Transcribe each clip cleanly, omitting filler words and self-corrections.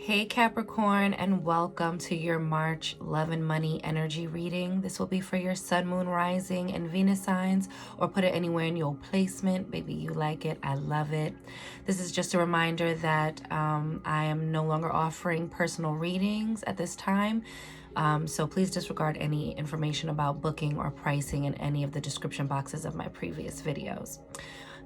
Hey Capricorn, and welcome to your March love and money energy reading. This will be for your sun, moon, rising, and Venus signs, or put it anywhere in your placement. Baby, you like it. I love it. This is just a reminder that I am no longer offering personal readings at this time. So please disregard any information about booking or pricing in any of the description boxes of my previous videos.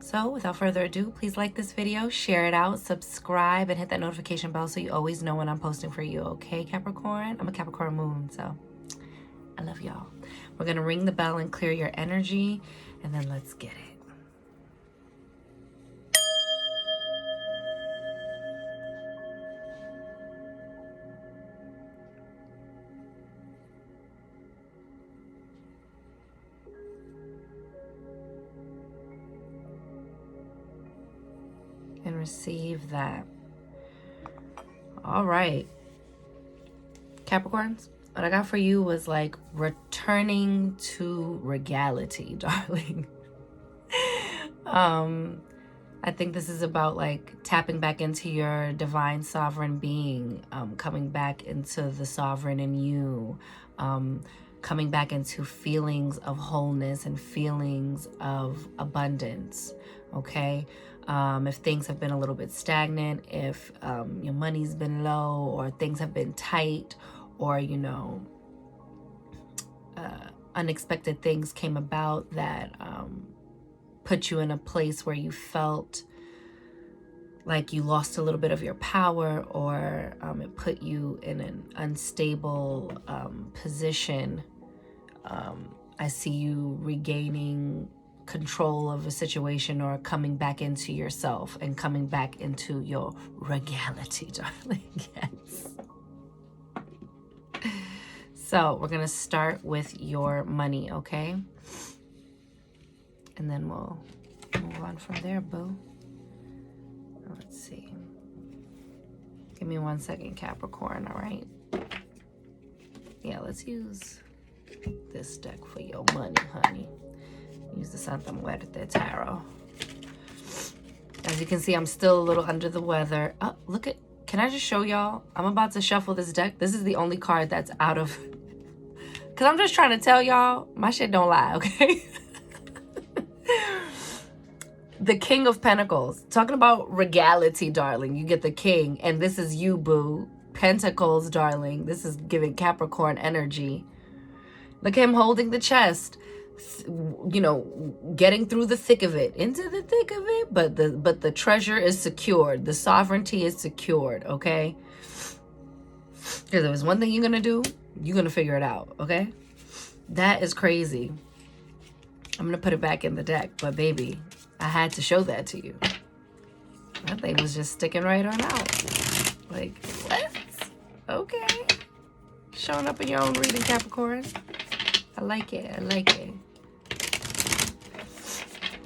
So without further ado, please like this video, share it out, subscribe, and hit that notification bell so you always know when I'm posting for you, okay, Capricorn? I'm a Capricorn moon, so I love y'all. We're going to ring the bell and clear your energy, and then let's get it. And receive that. All right, Capricorns, what I got for you was like returning to regality, darling. I think this is about like tapping back into your divine sovereign being, coming back into the sovereign in you, coming back into feelings of wholeness and feelings of abundance, okay? If things have been a little bit stagnant, if your money's been low or things have been tight, or, you know, unexpected things came about that put you in a place where you felt like you lost a little bit of your power, or it put you in an unstable position. I see you regaining control of a situation, or coming back into yourself and coming back into your regality, darling. Yes. So we're going to start with your money, okay? And then we'll move on from there, boo. Let's see. Give me 1 second, Capricorn, all right? Yeah, let's use this deck for your money, honey. Use the Santa Muerte Tarot. As you can see, I'm still a little under the weather. Oh, look at, can I just show y'all? I'm about to shuffle this deck. This is the only card that's out of, because I'm just trying to tell y'all, my shit don't lie, okay? The King of Pentacles. Talking about regality, darling. You get the King, and this is you, boo. Pentacles, darling. This is giving Capricorn energy. Look at him holding the chest. You know, getting through the thick of it, into the thick of it, but the treasure is secured. The sovereignty is secured, okay? Because if there's one thing you're gonna do, you're gonna figure it out, okay? That is crazy. I'm gonna put it back in the deck, but baby, I had to show that to you. That thing was just sticking right on out. Like, what? Okay. Showing up in your own reading, Capricorn. I like it. I like it.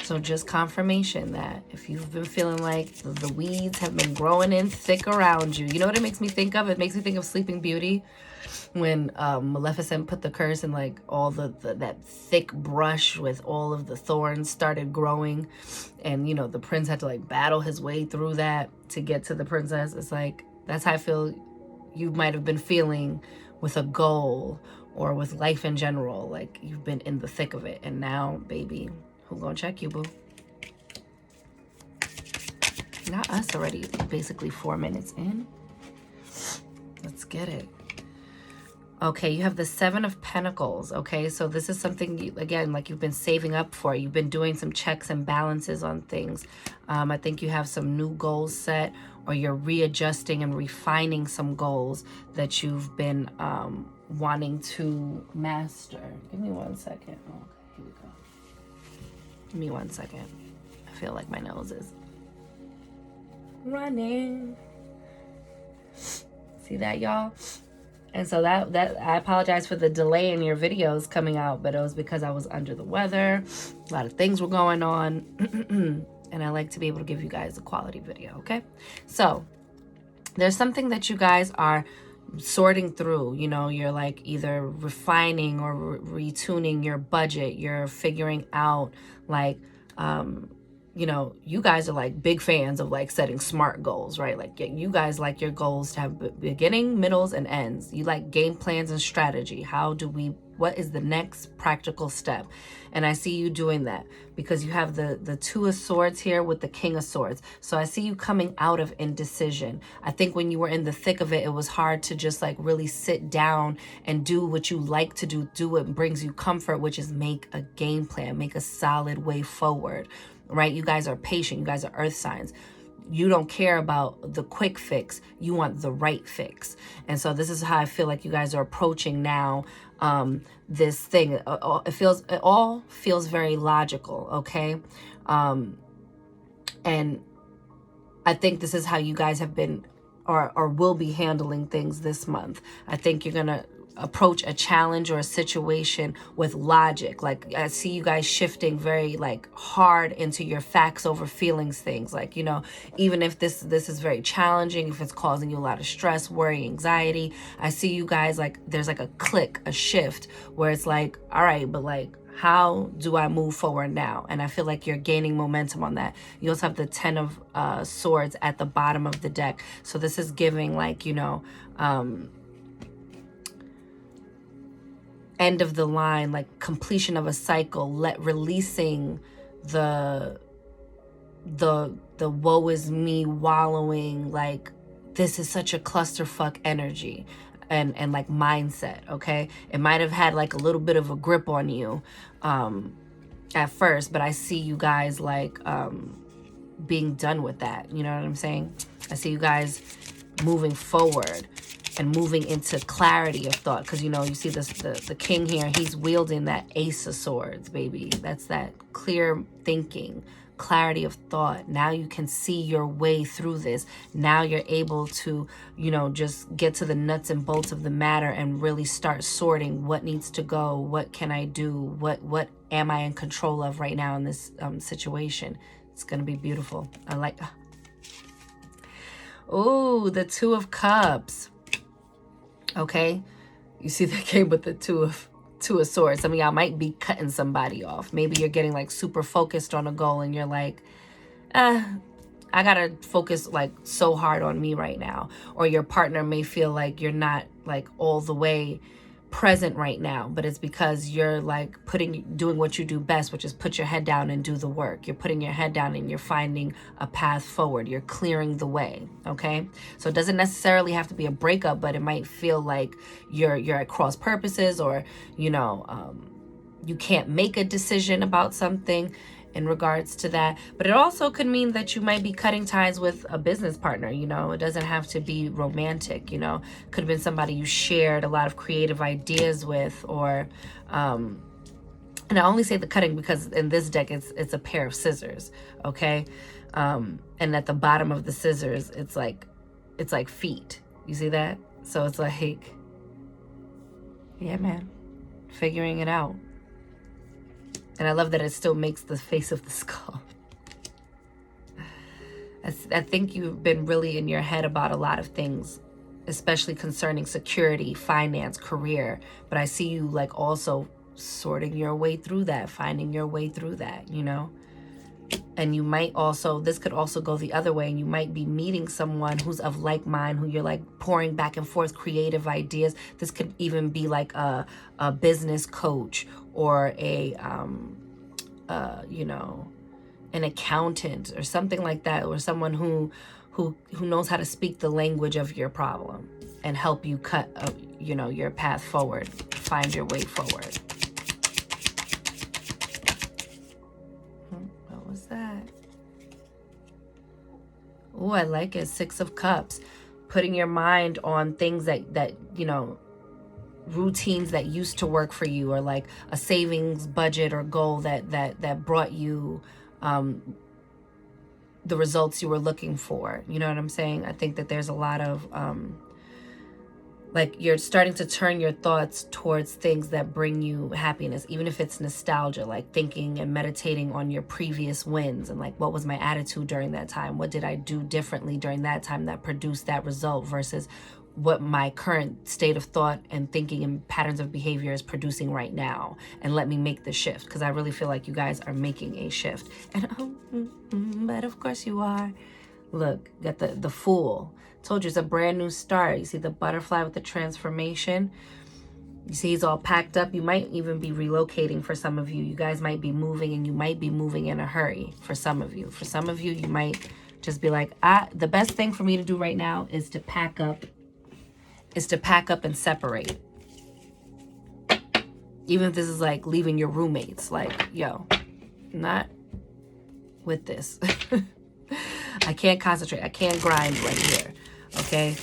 So just confirmation that if you've been feeling like the weeds have been growing in thick around you, you know what it makes me think of? It makes me think of Sleeping Beauty, when Maleficent put the curse and like all that thick brush with all of the thorns started growing, and you know the prince had to like battle his way through that to get to the princess. It's like, that's how I feel you might have been feeling with a goal or with life in general. Like you've been in the thick of it, and now, baby, who gonna check you, boo? Not us, already basically 4 minutes in. Let's get it. Okay, you have the Seven of Pentacles, okay? So this is something, you, again, like you've been saving up for. You've been doing some checks and balances on things. I think you have some new goals set, or you're readjusting and refining some goals that you've been wanting to master. Give me 1 second. Okay, here we go. Give me 1 second. I feel like my nose is running. See that, y'all? And so that I apologize for the delay in your videos coming out, but it was because I was under the weather. A lot of things were going on. And I like to be able to give you guys a quality video, okay? So there's something that you guys are sorting through. You know, you're like either refining or retuning your budget. You're figuring out like you know, you guys are like big fans of like setting SMART goals, right? Like you guys like your goals to have beginning, middles, and ends. You like game plans and strategy. What is the next practical step? And I see you doing that because you have the Two of Swords here with the King of Swords. So I see you coming out of indecision. I think when you were in the thick of it, it was hard to just like really sit down and do what you like to do what brings you comfort, which is make a game plan, make a solid way forward, right? You guys are patient. You guys are earth signs. You don't care about the quick fix. You want the right fix. And so this is how I feel like you guys are approaching now this thing. It all feels very logical, okay? And I think this is how you guys have been or will be handling things this month. I think you're going to approach a challenge or a situation with logic. Like I see you guys shifting very like hard into your facts over feelings things. Like, you know, even if this is very challenging, if it's causing you a lot of stress, worry, anxiety, I see you guys like there's like a click, a shift where it's like, all right, but like, how do I move forward now? And I feel like you're gaining momentum on that. You also have the Ten of Swords at the bottom of the deck. So this is giving like, you know, end of the line, like completion of a cycle, releasing the woe is me wallowing, like this is such a clusterfuck energy and like mindset, okay? It might have had like a little bit of a grip on you at first, but I see you guys like being done with that, you know what I'm saying? I see you guys moving forward and moving into clarity of thought, because you know, you see this the king here, he's wielding that Ace of Swords, baby. That's that clear thinking, clarity of thought. Now you can see your way through this. Now you're able to, you know, just get to the nuts and bolts of the matter and really start sorting what needs to go, what can I do, what am I in control of right now in this situation. It's gonna be beautiful. I like, oh, the Two of Cups. Okay, you see that came with the Two of Swords. Some of y'all might be cutting somebody off. Maybe you're getting like super focused on a goal and you're like, I gotta focus like so hard on me right now. Or your partner may feel like you're not like all the way present right now, but it's because you're like doing what you do best, which is put your head down and do the work. You're putting your head down and you're finding a path forward. You're clearing the way, okay? So it doesn't necessarily have to be a breakup, but it might feel like you're at cross purposes, or you know, you can't make a decision about something in regards to that. But it also could mean that you might be cutting ties with a business partner, you know. It doesn't have to be romantic, you know. Could have been somebody you shared a lot of creative ideas with, or and I only say the cutting because in this deck it's a pair of scissors, okay? And at the bottom of the scissors it's like feet. You see that? So it's like, yeah, man, figuring it out. And I love that it still makes the face of the skull. I think you've been really in your head about a lot of things, especially concerning security, finance, career. But I see you like also sorting your way through that, finding your way through that, you know? And you might also, this could also go the other way, and you might be meeting someone who's of like mind, who you're like pouring back and forth creative ideas. This could even be like a business coach, or a you know, an accountant or something like that, or someone who knows how to speak the language of your problem and help you cut you know, your path forward, find your way forward. What was that? Oh, I like it. Six of Cups. Putting your mind on things that you know, routines that used to work for you, or like a savings budget or goal that brought you the results you were looking for. You know what I'm saying? I think that there's a lot of Like you're starting to turn your thoughts towards things that bring you happiness, even if it's nostalgia, like thinking and meditating on your previous wins and like, what was my attitude during that time? What did I do differently during that time that produced that result versus what my current state of thought and thinking and patterns of behavior is producing right now, and let me make the shift, because I really feel like you guys are making a shift. And but of course you are. Look, got the Fool. Told you it's a brand new start. You see the butterfly with the transformation. You see he's all packed up. You might even be relocating for some of you. You guys might be moving, and you might be moving in a hurry for some of you. For some of you, you might just be like, the best thing for me to do right now is to pack up and separate. Even if this is like leaving your roommates, like, yo, not with this. I can't concentrate. I can't grind right here. Okay.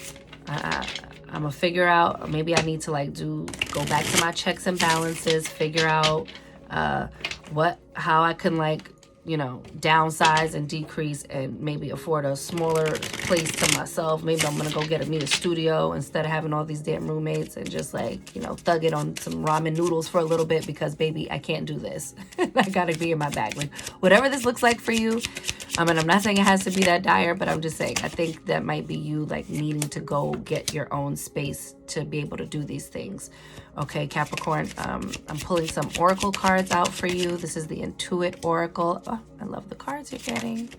I'm gonna figure out, or maybe I need to like go back to my checks and balances, figure out how I can like, you know, downsize and decrease and maybe afford a smaller place to myself. Maybe I'm gonna go get me a studio instead of having all these damn roommates, and just like, you know, thug it on some ramen noodles for a little bit, because baby, I can't do this. I gotta be in my bag. Like, whatever this looks like for you. And I'm not saying it has to be that dire, but I'm just saying, I think that might be you like needing to go get your own space to be able to do these things. Okay, Capricorn, I'm pulling some oracle cards out for you. This is the Intuit Oracle. Oh, I love the cards you're getting.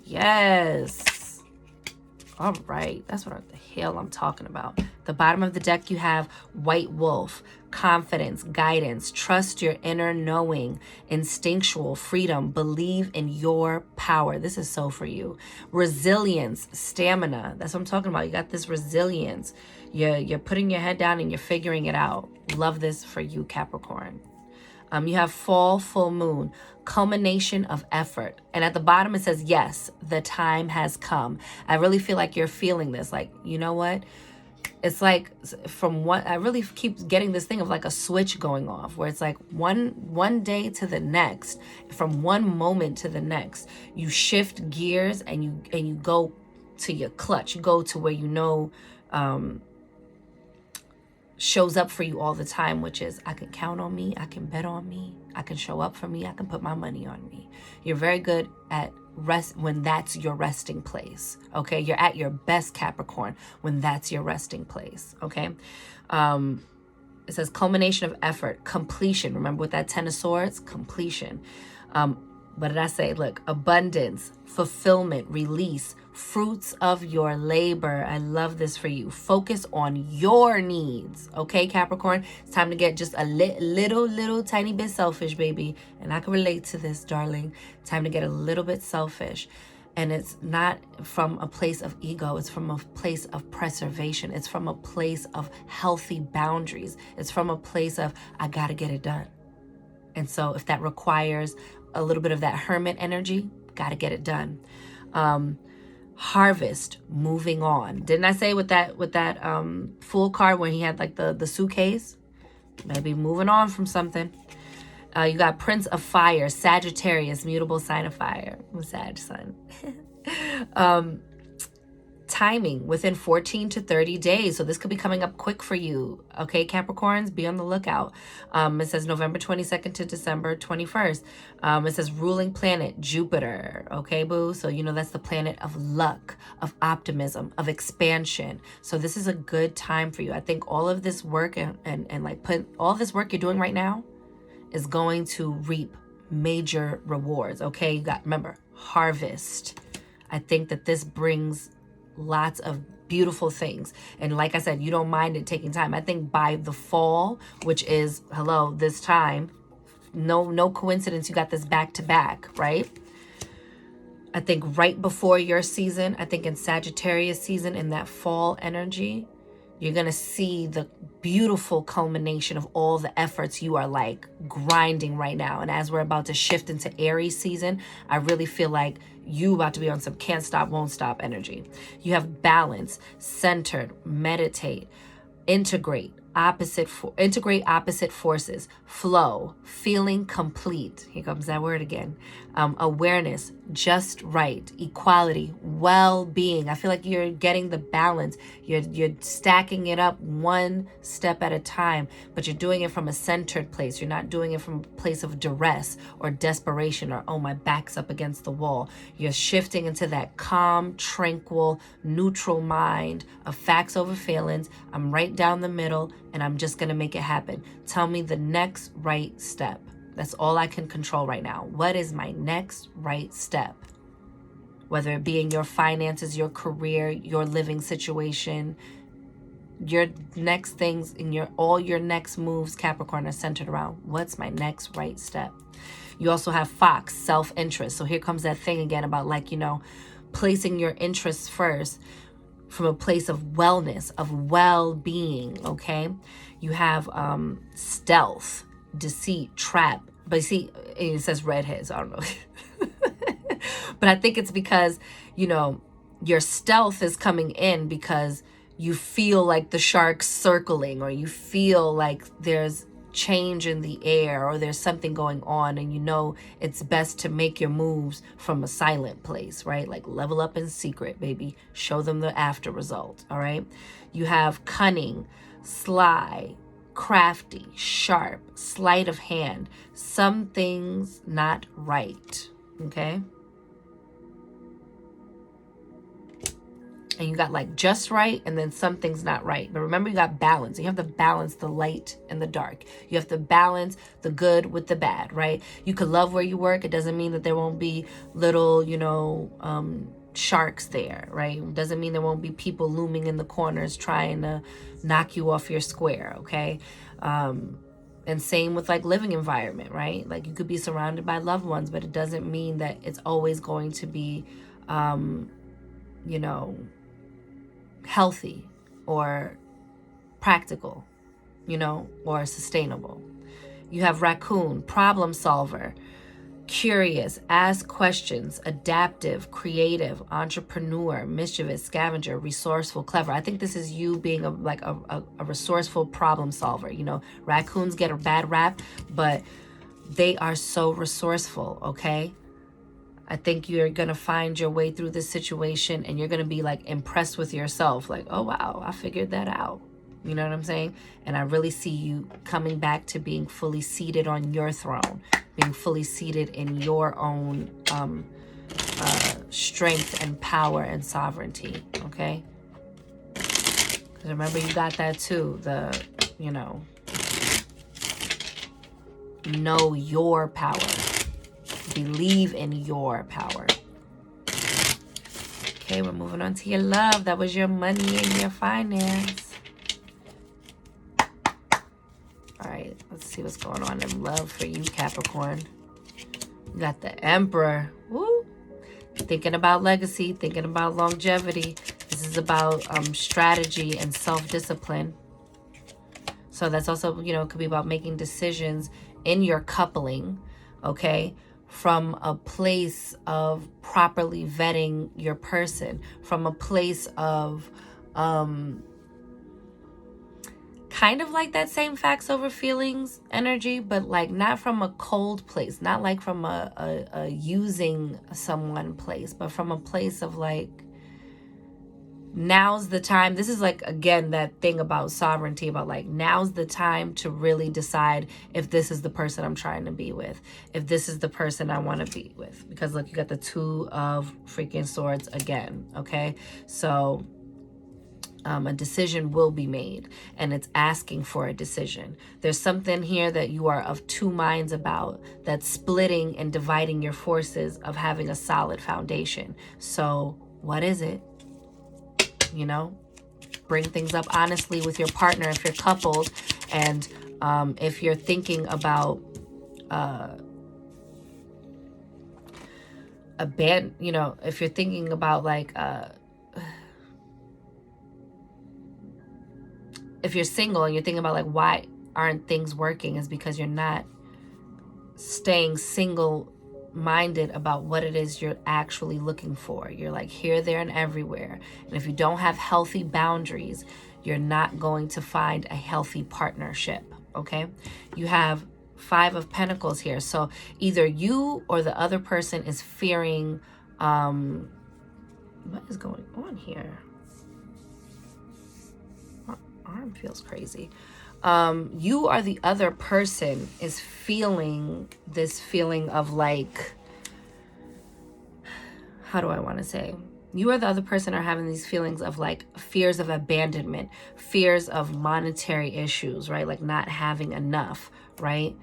Yes. All right, that's what the hell I'm talking about. The bottom of the deck, you have White Wolf, confidence, guidance, trust your inner knowing, instinctual freedom, believe in your power. This is so for you. Resilience, stamina. That's what I'm talking about. You got this resilience. You're putting your head down and you're figuring it out. Love this for you, Capricorn. You have fall, full moon, culmination of effort. And at the bottom it says, yes, the time has come. I really feel like you're feeling this. Like, you know what? It's like I really keep getting this thing of like a switch going off, where it's like one day to the next, from one moment to the next, you shift gears and you go to your clutch. You go to where you know shows up for you all the time, which is, I can count on me, I can bet on me, I can show up for me, I can put my money on me. You're very good at rest when that's your resting place. Okay, you're at your best, Capricorn, when that's your resting place. Okay, it says culmination of effort, completion. Remember with that Ten of Swords, completion. What did I say? Look, abundance, fulfillment, release, fruits of your labor. I love this for you. Focus on your needs. Okay, Capricorn? It's time to get just a little tiny bit selfish, baby. And I can relate to this, darling. Time to get a little bit selfish. And it's not from a place of ego. It's from a place of preservation. It's from a place of healthy boundaries. It's from a place of, I got to get it done. And so if that requires a little bit of that hermit energy, got to get it done. Harvest, moving on. Didn't I say with that Fool card when he had like the suitcase? Maybe moving on from something. You got Prince of Fire, Sagittarius, mutable sign of fire. I'm a Sag sun. Timing within 14 to 30 days. So this could be coming up quick for you. Okay, Capricorns, be on the lookout. It says November 22nd to December 21st. It says ruling planet, Jupiter. Okay, boo? So, you know, that's the planet of luck, of optimism, of expansion. So this is a good time for you. I think all of this work and like all this work you're doing right now is going to reap major rewards. Okay, you got, remember, harvest. I think that this brings lots of beautiful things. And like I said, you don't mind it taking time. I think by the fall, which is, hello, this time, no coincidence, you got this back to back, right? I think right before your season, I think in Sagittarius season, in that fall energy, you're going to see the beautiful culmination of all the efforts you are like grinding right now. And as we're about to shift into Aries season, I really feel like you about to be on some can't stop, won't stop energy. You have balance, centered, meditate, integrate opposite forces, flow, feeling complete. Here comes that word again. Awareness, just right, equality, well-being. I feel like you're getting the balance. You're stacking it up one step at a time, but you're doing it from a centered place. You're not doing it from a place of duress or desperation or, oh, my back's up against the wall. You're shifting into that calm, tranquil, neutral mind of facts over feelings. I'm right down the middle, and I'm just going to make it happen. Tell me the next right step. That's all I can control right now. What is my next right step? Whether it be in your finances, your career, your living situation, your next things, in all your next moves, Capricorn, are centered around what's my next right step. You also have Fox, self-interest. So here comes that thing again about, like, placing your interests first from a place of wellness, of well-being, okay? You have stealth, deceit, trap. But you see, it says redheads. I don't know. But I think it's because, your stealth is coming in because you feel like the shark's circling, or you feel like there's change in the air, or there's something going on, and it's best to make your moves from a silent place, right? Like, level up in secret, baby. Show them the after result, all right? You have cunning, sly, crafty, sharp, sleight of hand. Some things not right, okay? And you got like just right, and then some things not right. But remember, you got balance. You have to balance the light and the dark. You have to balance the good with the bad, right? You could love where you work. It doesn't mean that there won't be little, sharks there, right? It doesn't mean there won't be people looming in the corners trying to knock you off your square, okay? And same with like living environment, right? Like, you could be surrounded by loved ones, but it doesn't mean that it's always going to be, healthy or practical, or sustainable. You have raccoon, problem solver, curious, ask questions, adaptive, creative, entrepreneur, mischievous, scavenger, resourceful, clever. I think this is you being a resourceful problem solver. Raccoons get a bad rap, but they are so resourceful, okay? I think you're going to find your way through this situation, and you're going to be like impressed with yourself. Like, oh, wow, I figured that out. You know what I'm saying? And I really see you coming back to being fully seated on your throne, being fully seated in your own strength and power and sovereignty, okay? Because remember, you got that too, know your power. Believe in your power. Okay, we're moving on to your love. That was your money and your finance. All right, let's see what's going on in love for you, Capricorn. You got the Emperor. Woo! Thinking about legacy, thinking about longevity. This is about strategy and self-discipline. So that's also, could be about making decisions in your coupling, okay? From a place of properly vetting your person, from a place of kind of like that same facts over feelings energy, but like not from a cold place, not like from a using someone place, but from a place of like, now's the time. This is like, again, that thing about sovereignty, about like, now's the time to really decide if this is the person I'm trying to be with, if this is the person I want to be with. Because look, you got the Two of freaking Swords again, okay? So a decision will be made, and it's asking for a decision. There's something here that you are of two minds about, that's splitting and dividing your forces of having a solid foundation. So what is it? Bring things up honestly with your partner if you're coupled, and if you're thinking about if you're thinking about like if you're single and you're thinking about like, why aren't things working, is because you're not staying single-minded about what it is you're actually looking for. You're like here, there, and everywhere. And if you don't have healthy boundaries, you're not going to find a healthy partnership, okay? You have Five of Pentacles here. So either you or the other person is fearing, what is going on here? My arm feels crazy. You or the other person is feeling this feeling of like, how do I want to say? You or the other person are having these feelings of like fears of abandonment, fears of monetary issues, right? Like not having enough, right?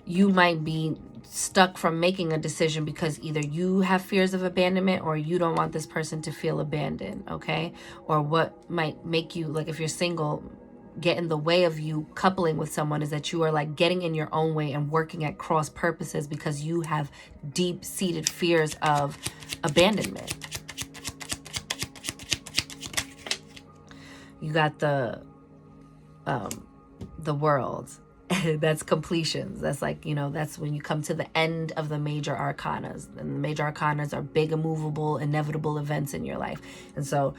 You might be stuck from making a decision because either you have fears of abandonment or you don't want this person to feel abandoned, okay? Or what might make you, like if you're single, get in the way of you coupling with someone is that you are like getting in your own way and working at cross purposes because you have deep-seated fears of abandonment. You got the world. That's completions. That's like, you know, that's when you come to the end of the major arcanas. And the major arcanas are big, immovable, inevitable events in your life. And so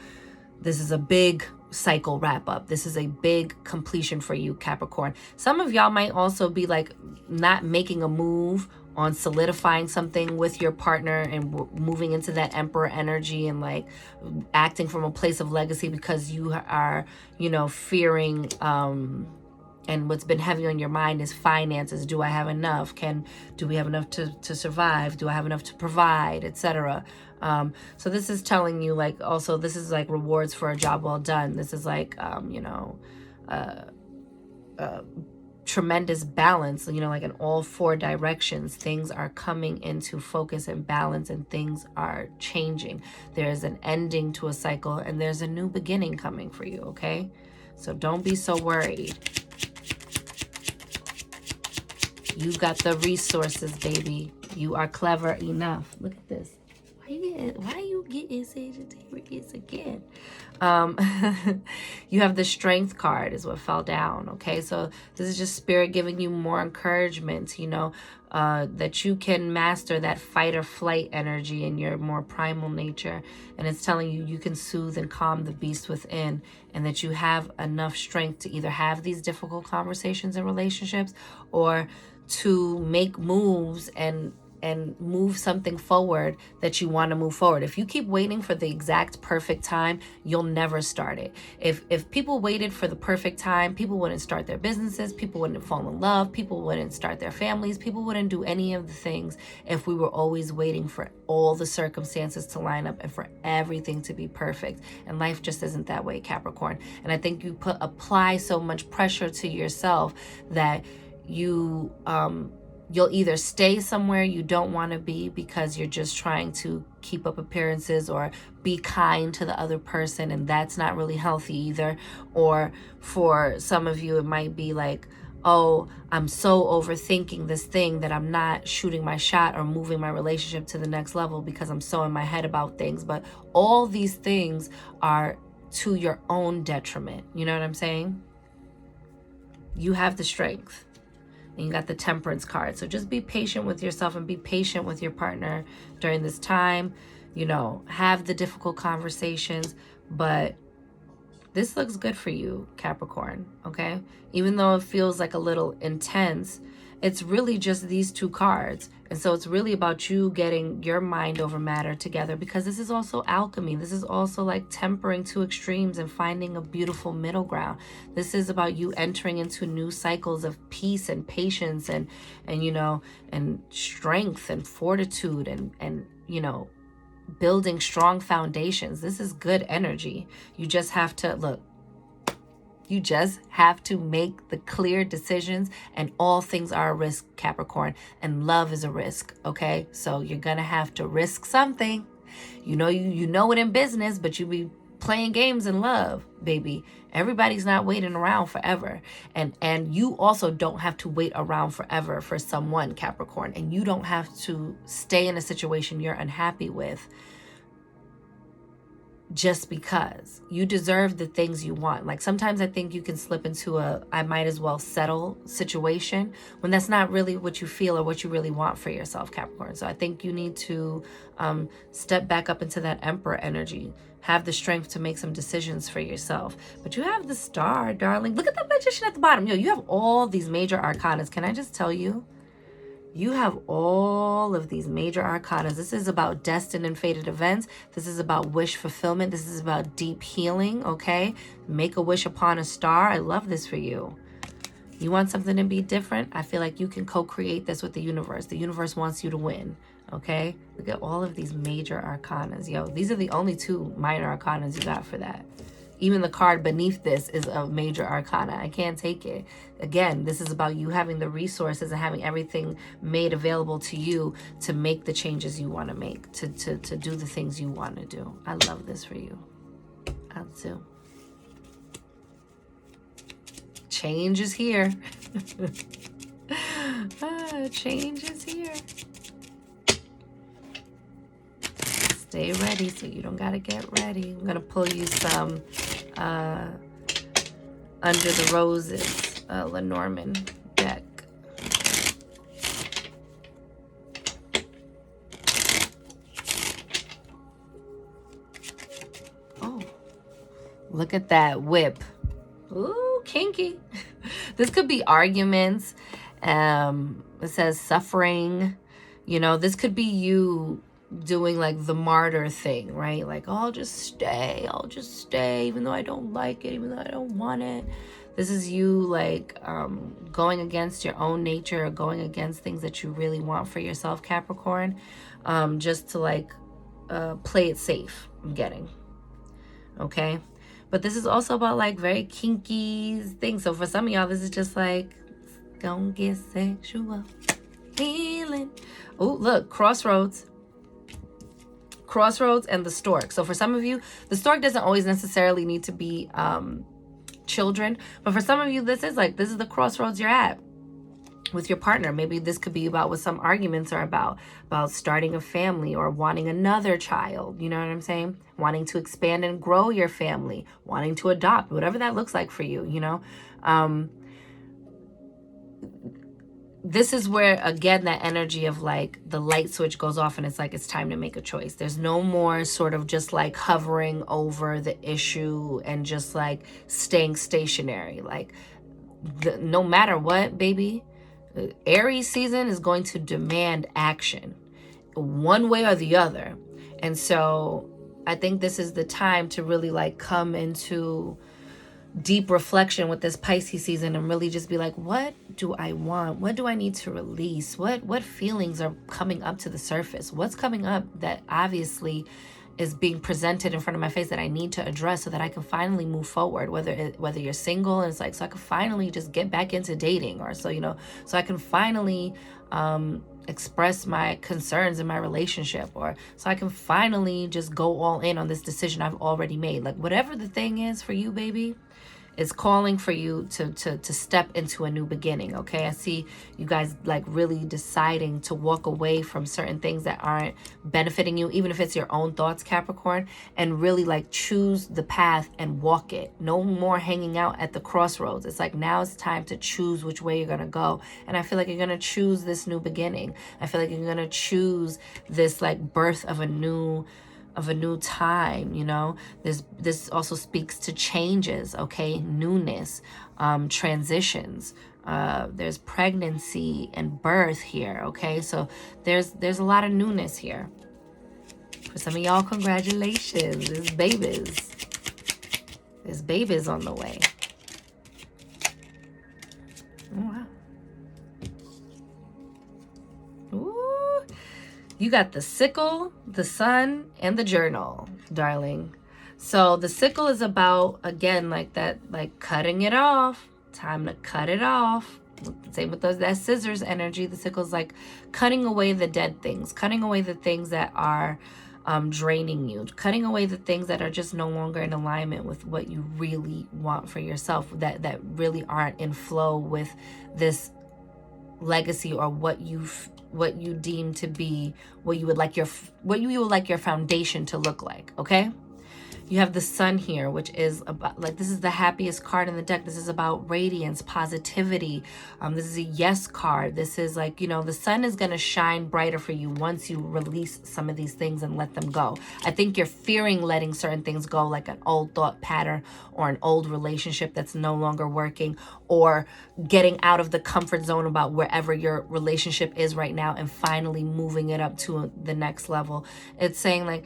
this is a big cycle wrap up. This is a big completion for you, Capricorn. Some of y'all might also be like not making a move on solidifying something with your partner and moving into that emperor energy and like acting from a place of legacy because you are, you know, fearing, and what's been heavy on your mind is finances. Do I have enough? Do we have enough to survive? Do I have enough to provide, etc.? So this is telling you, like, also this is like rewards for a job well done. This is like, you know, tremendous balance, you know, like in all four directions. Things are coming into focus and balance and things are changing. There's an ending to a cycle and there's a new beginning coming for you, okay? So don't be so worried. You got the resources, baby. You are clever enough. Look at this. Why you getting Sagittarius again? You have the Strength card is what fell down, okay? So this is just Spirit giving you more encouragement, you know, that you can master that fight or flight energy in your more primal nature. And it's telling you you can soothe and calm the beast within, and that you have enough strength to either have these difficult conversations and relationships or to make moves and move something forward that you want to move forward. If you keep waiting for the exact perfect time, you'll never start it. If people waited for the perfect time, people wouldn't start their businesses, people wouldn't fall in love, people wouldn't start their families, people wouldn't do any of the things if we were always waiting for all the circumstances to line up and for everything to be perfect. And life just isn't that way, Capricorn. And I think you apply so much pressure to yourself that you'll either stay somewhere you don't want to be because you're just trying to keep up appearances or be kind to the other person, and that's not really healthy either. Or for some of you, it might be like, oh, I'm so overthinking this thing that I'm not shooting my shot or moving my relationship to the next level because I'm so in my head about things. But all these things are to your own detriment. You know what I'm saying? You have the strength. And you got the Temperance card. So just be patient with yourself and be patient with your partner during this time. You know, have the difficult conversations, but this looks good for you, Capricorn, okay? Even though it feels like a little intense, it's really just these two cards. And so it's really about you getting your mind over matter together, because this is also alchemy. This is also like tempering two extremes and finding a beautiful middle ground. This is about you entering into new cycles of peace and patience and you know, and strength and fortitude and you know, building strong foundations. This is good energy. You just have to look. You just have to make the clear decisions, and all things are a risk, Capricorn, and love is a risk, okay? So you're gonna have to risk something. You know it in business, but you be playing games in love, baby. Everybody's not waiting around forever. And you also don't have to wait around forever for someone, Capricorn, and you don't have to stay in a situation you're unhappy with just because. You deserve the things you want. Like sometimes I think you can slip into a I might as well settle situation when that's not really what you feel or what you really want for yourself, Capricorn. So I think you need to step back up into that Emperor energy. Have the strength to make some decisions for yourself. But you have the Star, darling. Look at the Magician at the bottom. Yo, you have all these major arcanas. Can I just tell you? You have all of these major arcanas. This is about destined and fated events. This is about wish fulfillment. This is about deep healing, okay? Make a wish upon a star. I love this for you. You want something to be different? I feel like you can co-create this with the universe. The universe wants you to win, okay? Look at all of these major arcanas. Yo, these are the only 2 minor arcanas you got for that. Even the card beneath this is a major arcana. I can't take it. Again, this is about you having the resources and having everything made available to you to make the changes you want to make, to do the things you want to do. I love this for you. I do. Change is here. Change is here. Stay ready so you don't gotta get ready. I'm gonna pull you some Under the Roses Lenormand deck. Oh, look at that whip. Ooh, kinky. This could be arguments. It says suffering. You know, this could be you doing like the martyr thing, right? Like, oh, I'll just stay, even though I don't like it, even though I don't want it. This is you like going against your own nature, or going against things that you really want for yourself, Capricorn, just to like play it safe. I'm getting, okay? But this is also about like very kinky things. So for some of y'all, this is just like, gonna get sexual healing. Oh, look, crossroads and the stork. So for some of you, the stork doesn't always necessarily need to be children, but for some of you, this is the crossroads you're at with your partner. Maybe this could be about what some arguments are about starting a family or wanting another child. You know what I'm saying? Wanting to expand and grow your family, wanting to adopt, whatever that looks like for you, you know? This is where, again, that energy of like the light switch goes off and it's like, it's time to make a choice. There's no more sort of just like hovering over the issue and just like staying stationary. Like no matter what, baby, Aries season is going to demand action one way or the other. And so I think this is the time to really like come into deep reflection with this Pisces season and really just be like, what do I want? What do I need to release? What feelings are coming up to the surface? What's coming up that obviously is being presented in front of my face that I need to address so that I can finally move forward, whether you're single and it's like, so I can finally just get back into dating, or so, you know, so I can finally express my concerns in my relationship, or so I can finally just go all in on this decision I've already made. Like whatever the thing is for you, baby, is calling for you to step into a new beginning, okay? I see you guys like really deciding to walk away from certain things that aren't benefiting you, even if it's your own thoughts, Capricorn, and really like choose the path and walk it. No more hanging out at the crossroads. It's like now it's time to choose which way you're gonna go. And I feel like you're gonna choose this new beginning. I feel like you're gonna choose this like birth of a new time, you know. This also speaks to changes, okay? Newness, transitions. There's pregnancy and birth here, okay? So there's a lot of newness here. For some of y'all, congratulations. There's babies. There's babies on the way. Oh, wow. Ooh. You got the sickle, the sun, and the journal, darling. So the sickle is about, again, like that, like cutting it off. Time to cut it off. Same with that scissors energy. The sickle is like cutting away the dead things, cutting away the things that are draining you, cutting away the things that are just no longer in alignment with what you really want for yourself, that really aren't in flow with this legacy or what you deem to be what you would like your foundation to look like, okay? You have the sun here, which is about, like, this is the happiest card in the deck. This is about radiance, positivity. This is a yes card. This is like, you know, the sun is going to shine brighter for you once you release some of these things and let them go. I think you're fearing letting certain things go, like an old thought pattern or an old relationship that's no longer working, or getting out of the comfort zone about wherever your relationship is right now and finally moving it up to the next level. It's saying like,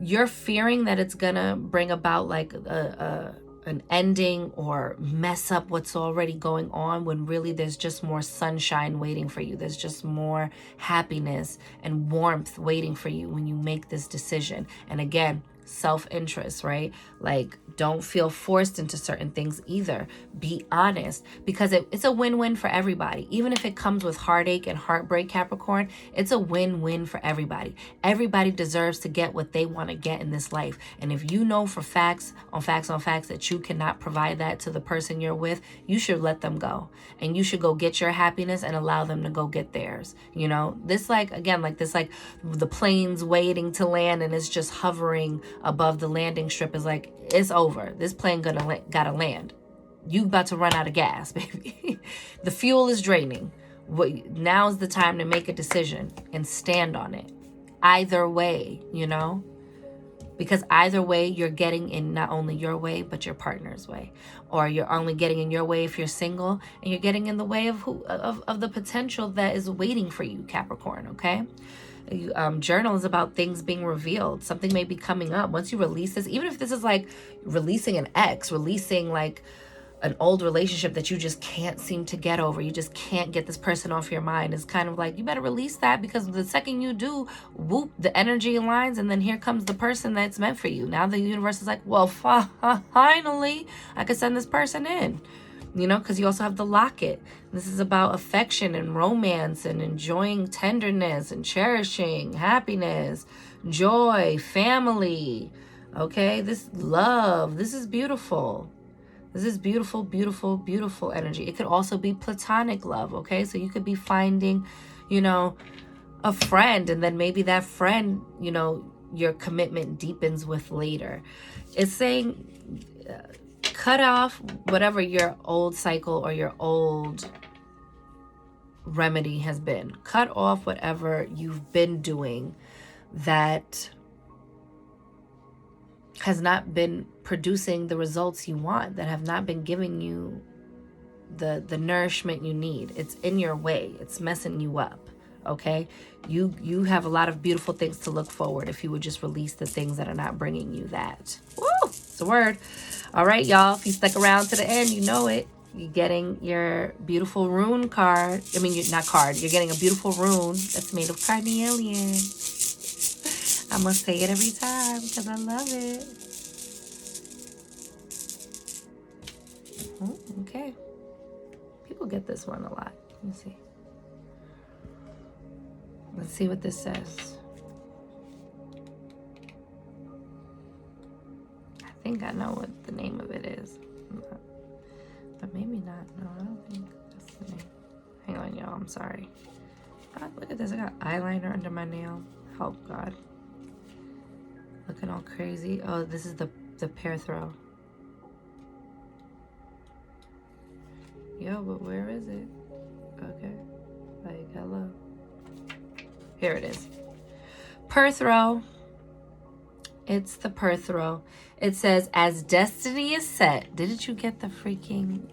you're fearing that it's gonna bring about like an ending or mess up what's already going on, when really there's just more sunshine waiting for you. There's just more happiness and warmth waiting for you when you make this decision. And again, self-interest, right? Like, don't feel forced into certain things either. Be honest, because it's a win-win for everybody. Even if it comes with heartache and heartbreak, Capricorn, it's a win-win for everybody. Everybody deserves to get what they want to get in this life. And if you know for facts on facts on facts that you cannot provide that to the person you're with, you should let them go. And you should go get your happiness and allow them to go get theirs. You know, this like, again, like this, like the plane's waiting to land and it's just hovering above the landing strip, is like, it's over. This plane gotta land. You about to run out of gas, baby. The fuel is draining. Now's the time to make a decision and stand on it. Either way, you know, because either way you're getting in not only your way but your partner's way, or you're only getting in your way if you're single, and you're getting in the way of the potential that is waiting for you, Capricorn. Okay. Journal is about things being revealed. Something may be coming up once you release this, even if this is like releasing an ex, releasing like an old relationship that you just can't seem to get over. You just can't get this person off your mind. It's kind of like, you better release that, because the second you do, whoop, the energy aligns, and then here comes the person that's meant for you. Now the universe is like, well, finally I could send this person in. You know, because you also have the locket. This is about affection and romance and enjoying tenderness and cherishing happiness, joy, family. Okay, this love, this is beautiful. This is beautiful, beautiful, beautiful energy. It could also be platonic love, okay? So you could be finding, you know, a friend, and then maybe that friend, you know, your commitment deepens with later. It's saying, cut off whatever your old cycle or your old remedy has been. Cut off whatever you've been doing that has not been producing the results you want, that have not been giving you the nourishment you need. It's in your way. It's messing you up. Okay, you have a lot of beautiful things to look forward if you would just release the things that are not bringing you that. Woo! It's a word. All right, y'all. If you stuck around to the end, you know it. You're getting your beautiful rune card. I mean, you're not card. You're getting a beautiful rune that's made of carnelian. I must say it every time because I love it. Oh, okay. People get this one a lot. Let me see. Let's see what this says. I think I know what the name of it is. But maybe not. No, I don't think that's the name. Hang on, y'all. I'm sorry. Look at this. I got eyeliner under my nail. Help, God. Looking all crazy. Oh, this is the pear throw. Yo, but where is it? Okay. Like, hello. Here it is. Pear throw. It's the pear throw. It says, as destiny is set. Didn't you get the freaking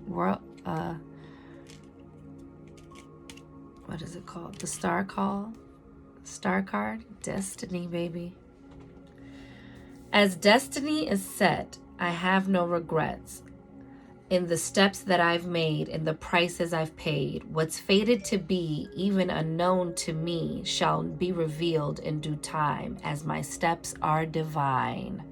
world? What is it called? The star call? Star card? Destiny, baby. As destiny is set, I have no regrets. In the steps that I've made and the prices I've paid, what's fated to be, even unknown to me, shall be revealed in due time, as my steps are divine.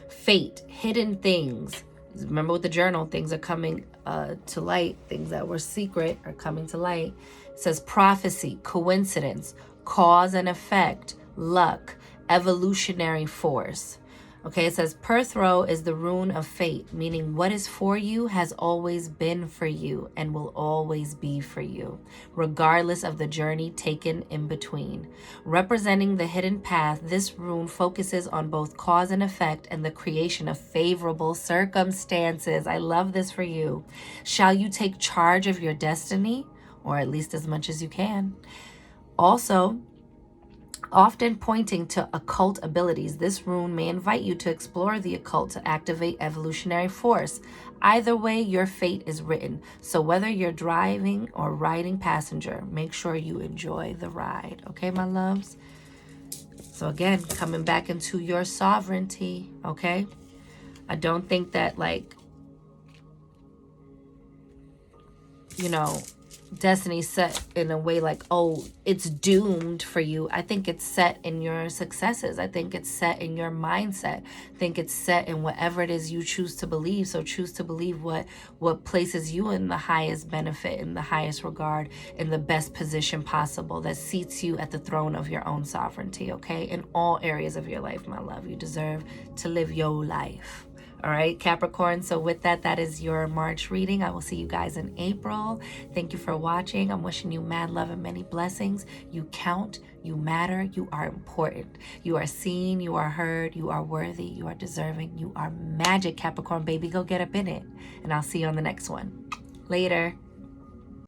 Fate, hidden things. Remember with the journal, things are coming to light. Things that were secret are coming to light. It says prophecy, coincidence, cause and effect, luck, evolutionary force. Okay, it says Perthrow is the rune of fate, meaning what is for you has always been for you and will always be for you, regardless of the journey taken in between. Representing the hidden path, this rune focuses on both cause and effect and the creation of favorable circumstances. I love this for you. Shall you take charge of your destiny, or at least as much as you can? Also, often pointing to occult abilities, this rune may invite you to explore the occult to activate evolutionary force. Either way, your fate is written. So whether you're driving or riding passenger, make sure you enjoy the ride. Okay, my loves? So again, coming back into your sovereignty, okay? I don't think that, like, you know, destiny set in a way like, oh, it's doomed for you. I think it's set in your successes. I think it's set in your mindset. I think it's set in whatever it is you choose to believe. So choose to believe what places you in the highest benefit, in the highest regard, in the best position possible, that seats you at the throne of your own sovereignty, okay? In all areas of your life, my love, you deserve to live your life. All right, Capricorn. So with that, that is your March reading. I will see you guys in April. Thank you for watching. I'm wishing you mad love and many blessings. You count, you matter, you are important. You are seen, you are heard, you are worthy, you are deserving, you are magic, Capricorn baby. Go get up in it. And I'll see you on the next one. Later.